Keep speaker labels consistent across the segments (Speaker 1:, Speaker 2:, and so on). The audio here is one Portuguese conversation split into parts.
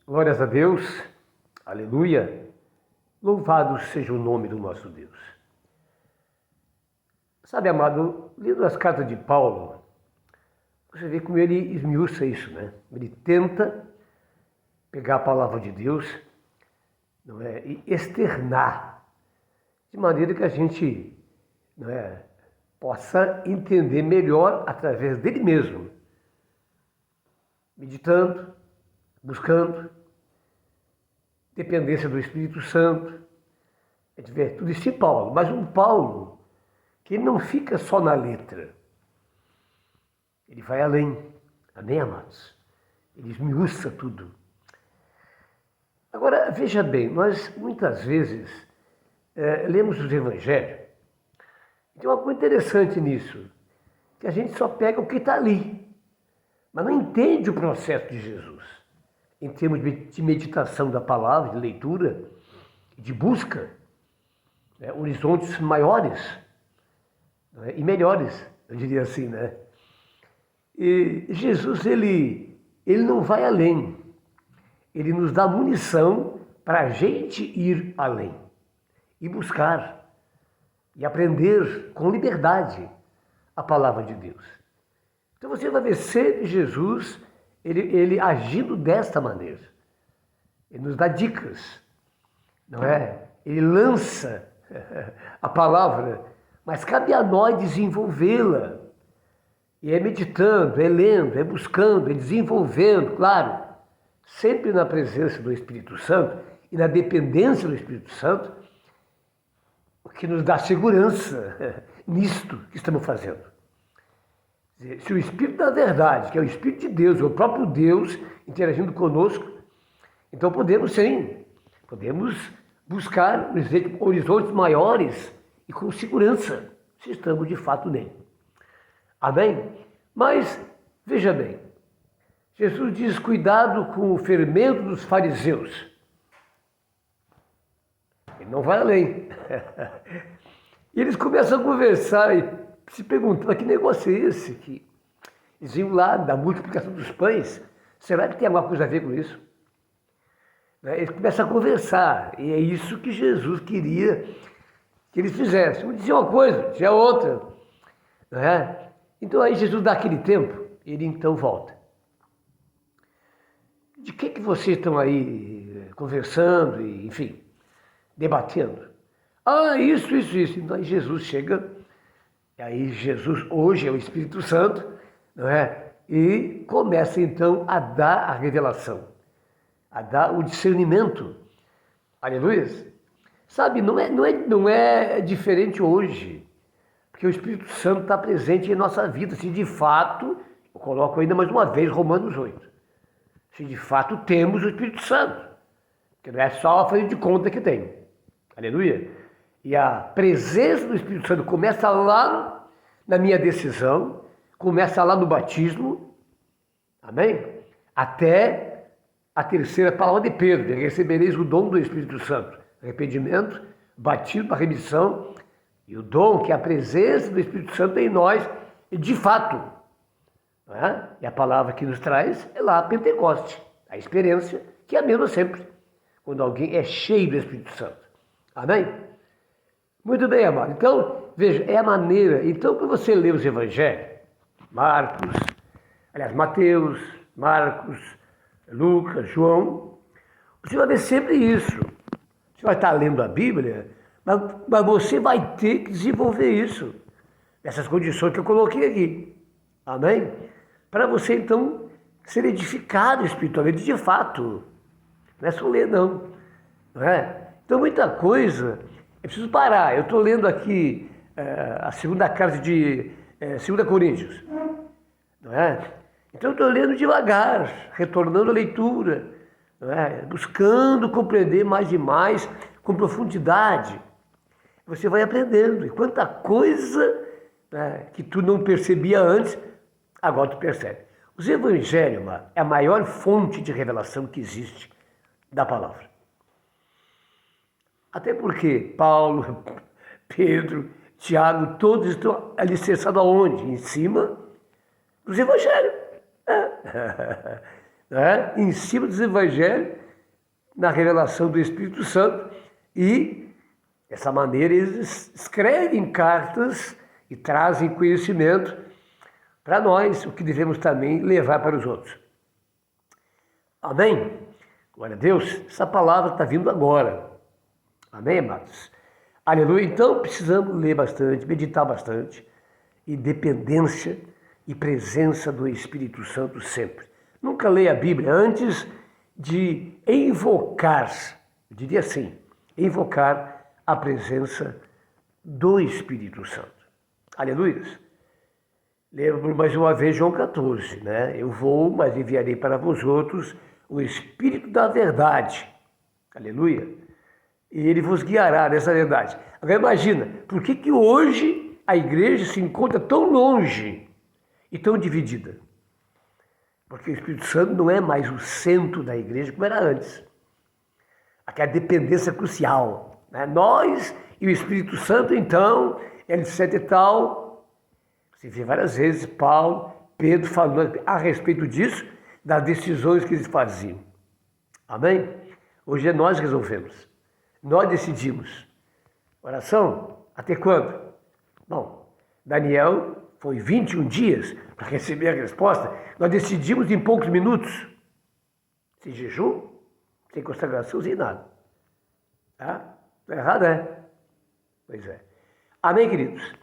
Speaker 1: Glórias a Deus, aleluia, louvado seja o nome do nosso Deus. Sabe, amado, lendo as cartas de Paulo, você vê como ele esmiuça isso, né? Ele tenta pegar a palavra de Deus, não é, e externar, de maneira que a gente, não é, possa entender melhor através dele mesmo, meditando, buscando, dependência do Espírito Santo. A gente vê tudo isso em Paulo, mas um Paulo que ele não fica só na letra, ele vai além, amém, amados? Ele esmiuça tudo. Agora, veja bem, nós muitas vezes lemos os evangelhos, e tem uma coisa interessante nisso, que a gente só pega o que está ali, mas não entende o processo de Jesus, em termos de meditação da palavra, de leitura, de busca, horizontes maiores, e melhores, eu diria assim, né? E Jesus, ele não vai além, ele nos dá munição para a gente ir além, e buscar, e aprender com liberdade a palavra de Deus. Então você vai ver sempre Jesus, ele agindo desta maneira. Ele nos dá dicas, não é? Ele lança a palavra, mas cabe a nós desenvolvê-la. E é meditando, é lendo, é buscando, é desenvolvendo, claro, sempre na presença do Espírito Santo e na dependência do Espírito Santo, o que nos dá segurança nisto que estamos fazendo. Se o Espírito da verdade, que é o Espírito de Deus, é o próprio Deus interagindo conosco, então podemos sim, podemos buscar horizontes maiores e com segurança, se estamos de fato nele. Amém? Mas, veja bem, Jesus diz, cuidado com o fermento dos fariseus. Ele não vai além. E eles começam a conversar e se perguntando, que negócio é esse? Que eles iam lá da multiplicação dos pães, será que tem alguma coisa a ver com isso? Eles começam a conversar, e é isso que Jesus queria que eles fizessem. Um dizia uma coisa, dizia outra. Não é? Então aí Jesus dá aquele tempo, ele então volta. De que vocês estão aí conversando, e, enfim, debatendo? Ah, isso. Então aí Jesus chega, e aí Jesus hoje é o Espírito Santo, não é? E começa então a dar a revelação, a dar o discernimento. Aleluia! Sabe, não é diferente hoje. Porque o Espírito Santo está presente em nossa vida. Se de fato, eu coloco ainda mais uma vez Romanos 8. Se de fato temos o Espírito Santo. Que não é só fazer de conta que tem. Aleluia. E a presença do Espírito Santo começa lá na minha decisão, começa lá no batismo. Amém? Até a terceira palavra de Pedro. Recebereis o dom do Espírito Santo. Arrependimento, batismo para remissão. E o dom, que é a presença do Espírito Santo em nós, de fato. Não é? E a palavra que nos traz é lá a Pentecoste, a experiência, que é a mesma sempre, quando alguém é cheio do Espírito Santo. Amém? Muito bem, amado. Então, veja, é a maneira. Então, para você ler os evangelhos, Mateus, Marcos, Lucas, João, você vai ver sempre isso. Você vai estar lendo a Bíblia, mas você vai ter que desenvolver isso, essas condições que eu coloquei aqui. Amém? Para você, então, ser edificado espiritualmente de fato. Não é só ler, não. Não é? Então, muita coisa, eu preciso parar. Eu estou lendo aqui a segunda carta de 2 Coríntios. Não é? Então, eu estou lendo devagar, retornando à leitura, não é? Buscando compreender mais e mais, com profundidade. Você vai aprendendo, e quanta coisa, né, que tu não percebia antes, agora tu percebe. Os evangelhos é a maior fonte de revelação que existe da palavra. Até porque Paulo, Pedro, Tiago, todos estão alicerçados aonde? Em cima dos evangelhos. né? Em cima dos evangelhos, na revelação do Espírito Santo, e dessa maneira eles escrevem cartas e trazem conhecimento para nós, o que devemos também levar para os outros. Amém? Glória a Deus, essa palavra está vindo agora. Amém, amados? Aleluia. Então precisamos ler bastante, meditar bastante, e dependência e presença do Espírito Santo sempre. Nunca leia a Bíblia antes de invocar, eu diria assim, invocar a presença do Espírito Santo. Aleluia. Lembro mais uma vez João 14, né? Eu vou, mas enviarei para vós outros o Espírito da verdade. Aleluia. E ele vos guiará nessa verdade. Agora imagina, por que hoje a igreja se encontra tão longe e tão dividida? Porque o Espírito Santo não é mais o centro da igreja como era antes. Aquela dependência crucial, né? Nós e o Espírito Santo, então, etc e tal. Você vê várias vezes Paulo, Pedro falando a respeito disso, das decisões que eles faziam. Amém? Hoje é nós que resolvemos. Nós decidimos. Oração, até quando? Bom, Daniel foi 21 dias para receber a resposta. Nós decidimos em poucos minutos. Sem jejum, sem consagração, sem nada. Tá? Tá errado, é? Pois é. Amém, queridos?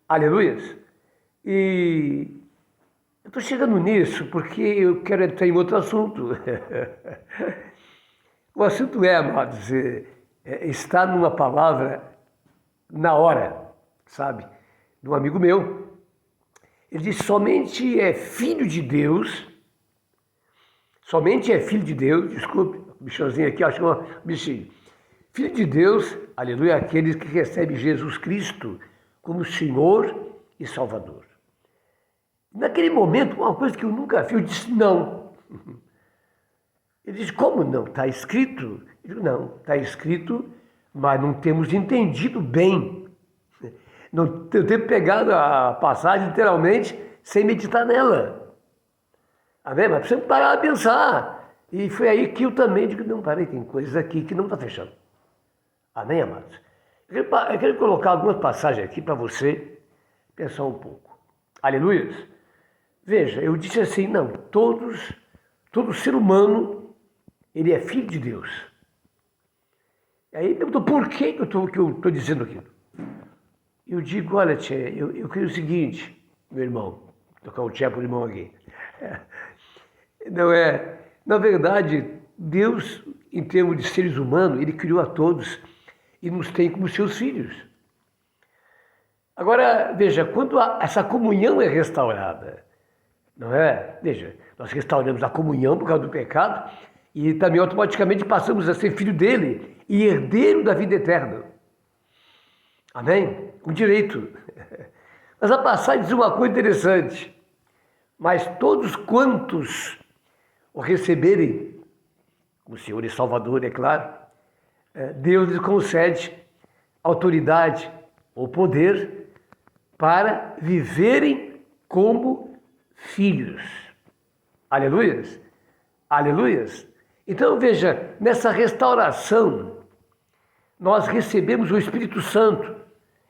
Speaker 1: Aleluias? E eu estou chegando nisso porque eu quero entrar em outro assunto. O assunto é, amados, está numa palavra na hora, sabe? De um amigo meu. Ele diz, somente é filho de Deus, desculpe, o bichãozinho aqui, acho que é um bichinho. Filho de Deus, aleluia, aqueles que recebem Jesus Cristo como Senhor e Salvador. Naquele momento, uma coisa que eu nunca vi, eu disse não. Ele disse, como não? Está escrito? Eu digo, não, está escrito, mas não temos entendido bem. Não, eu tenho pegado a passagem literalmente sem meditar nela. Amém? Mas precisamos parar a pensar. E foi aí que eu também digo, não, parei, tem coisas aqui que não está fechando. Amém, amados? Eu quero colocar algumas passagens aqui para você pensar um pouco. Aleluia. Veja, eu disse assim, não, todo ser humano, ele é filho de Deus. E aí, perguntou, por que eu estou dizendo aquilo? Eu digo, olha, tia, eu creio o seguinte, meu irmão, vou tocar o tchê para o irmão aqui. Não é, na verdade, Deus, em termos de seres humanos, ele criou a todos e nos tem como seus filhos. Agora, veja, quando essa comunhão é restaurada, não é? Veja, nós restauramos a comunhão por causa do pecado e também automaticamente passamos a ser filho dele e herdeiro da vida eterna. Amém? Com direito. Mas a passagem diz uma coisa interessante. Mas todos quantos o receberem, como Senhor e Salvador, é claro, Deus lhes concede autoridade ou poder para viverem como filhos. Aleluias? Aleluias? Então veja, nessa restauração, nós recebemos o Espírito Santo.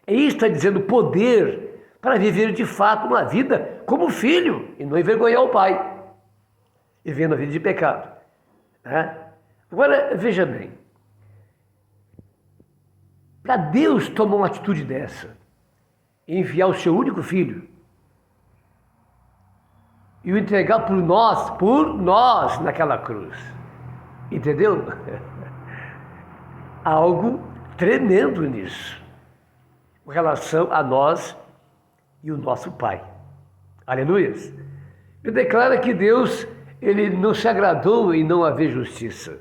Speaker 1: E isso está dizendo poder para viver de fato uma vida como filho e não envergonhar o pai, vivendo a vida de pecado. Agora, veja bem, para Deus tomar uma atitude dessa, enviar o seu único filho e o entregar por nós naquela cruz, entendeu? Algo tremendo nisso, com relação a nós e o nosso Pai. Aleluias! Me declara que Deus, ele não se agradou em não haver justiça.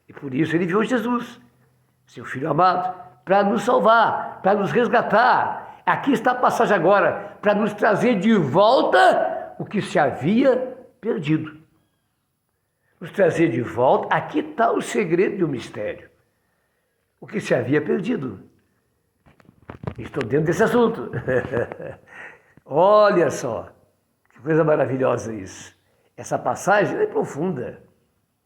Speaker 1: E por isso ele enviou Jesus, seu Filho amado, para nos salvar, para nos resgatar. Aqui está a passagem agora, para nos trazer de volta o que se havia perdido. Nos trazer de volta, aqui está o segredo e o mistério. O que se havia perdido. Estou dentro desse assunto. Olha só, que coisa maravilhosa isso. Essa passagem é profunda.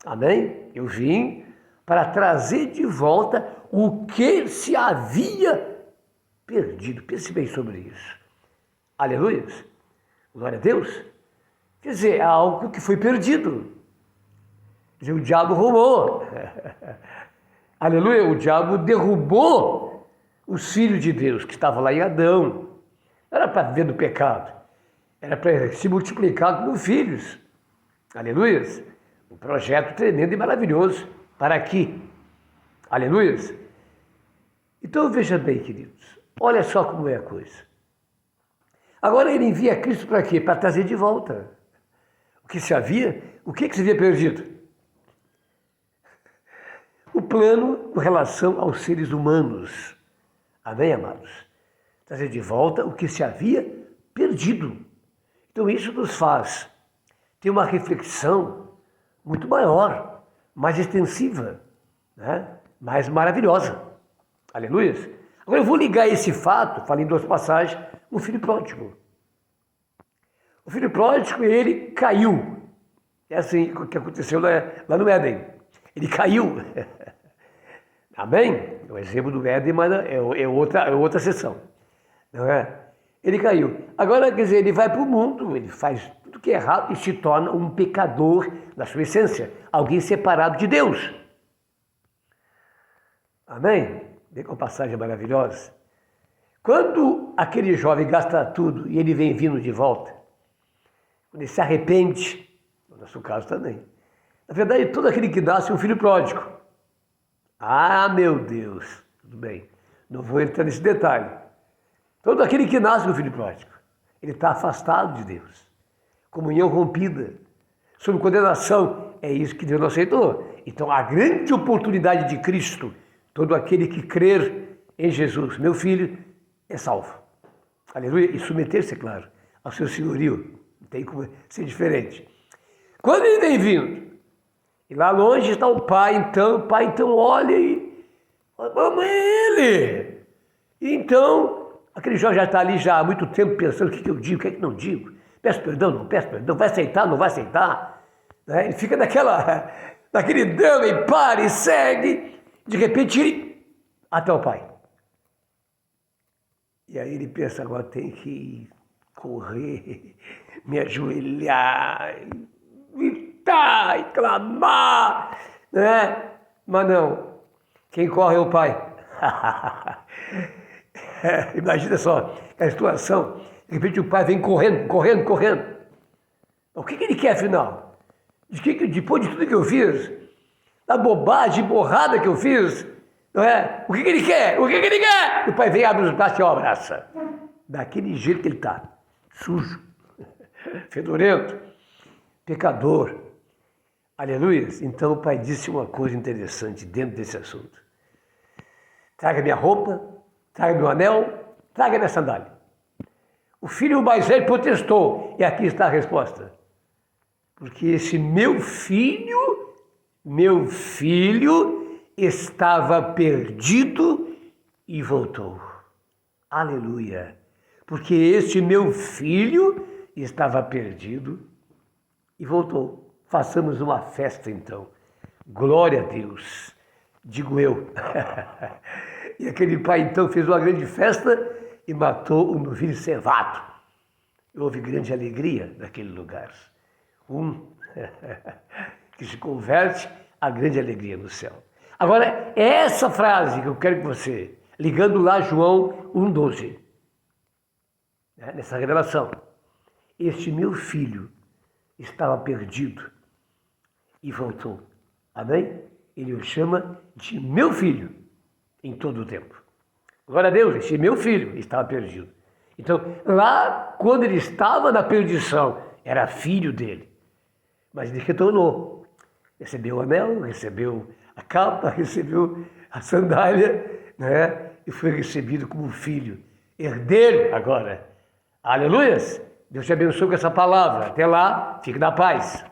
Speaker 1: Amém? Eu vim para trazer de volta o que se havia perdido. Pense bem sobre isso. Aleluia. Glória a Deus. Quer dizer, é algo que foi perdido. Quer dizer, o diabo roubou. Aleluia. O diabo derrubou os filhos de Deus que estavam lá em Adão. Não era para viver do pecado. Era para se multiplicar como filhos. Aleluia. Um projeto tremendo e maravilhoso para aqui. Aleluia. Então veja bem, queridos. Olha só como é a coisa. Agora ele envia Cristo para quê? Para trazer de volta o que se havia, o que se havia perdido. O plano com relação aos seres humanos. Amém, amados? Trazer de volta o que se havia perdido. Então isso nos faz ter uma reflexão muito maior, mais extensiva, né? Mais maravilhosa. Aleluia. Agora eu vou ligar esse fato, falei em duas passagens, o filho pródigo. O filho pródigo, ele caiu. É assim o que aconteceu lá no Éden. Ele caiu. Amém? É o exemplo do Éden, mas é outra sessão. Não é? Ele caiu. Agora, quer dizer, ele vai para o mundo, ele faz tudo que é errado e se torna um pecador na sua essência. Alguém separado de Deus. Amém? Vê com a passagem maravilhosa. Quando aquele jovem gasta tudo e ele vem vindo de volta, quando ele se arrepende, no nosso caso também, na verdade, todo aquele que nasce é um filho pródigo. Ah, meu Deus, tudo bem, não vou entrar nesse detalhe. Todo aquele que nasce é um filho pródigo, ele está afastado de Deus. Comunhão rompida, sob condenação, é isso que Deus não aceitou. Então, a grande oportunidade de Cristo, todo aquele que crer em Jesus, meu filho, é salvo. Aleluia. E submeter-se, claro, ao seu senhorio. Não tem como ser diferente. Quando ele vem vindo, e lá longe está o pai então olha e ama ele. E então, aquele jovem já está ali já há muito tempo pensando o que eu digo, o que é que não digo. Peço perdão, não peço perdão, vai aceitar, não vai aceitar. Né? Ele fica naquele drama e para e segue. De repente ele até o pai. E aí ele pensa, agora tem que correr, me ajoelhar, gritar e clamar, né? Mas não, quem corre é o pai. Imagina só a situação, de repente o pai vem correndo. O que ele quer afinal? Depois de tudo que eu fiz, da bobagem, borrada que eu fiz, não é? O que ele quer? O que ele quer? O pai vem, abre os braços e o abraça. Daquele jeito que ele está, sujo, fedorento, pecador. Aleluia. Então o pai disse uma coisa interessante dentro desse assunto. Traga minha roupa, traga meu anel, traga minha sandália. O filho mais velho protestou, e aqui está a resposta. Porque esse meu filho estava perdido e voltou. Aleluia. Porque este meu filho estava perdido e voltou. Façamos uma festa então. Glória a Deus. Digo eu. E aquele pai então fez uma grande festa e matou um novilho cevado. Houve grande alegria naquele lugar. Que se converte a grande alegria no céu. Agora, é essa frase que eu quero que você, ligando lá João 1,12, né, nessa revelação. Este meu filho estava perdido e voltou. Amém? Ele o chama de meu filho em todo o tempo. Glória a Deus, este meu filho estava perdido. Então, lá, quando ele estava na perdição, era filho dele. Mas ele retornou. Recebeu o anel, recebeu a capa, recebeu a sandália, né? E foi recebido como filho, herdeiro agora. Aleluias! Deus te abençoe com essa palavra. Até lá, fique na paz.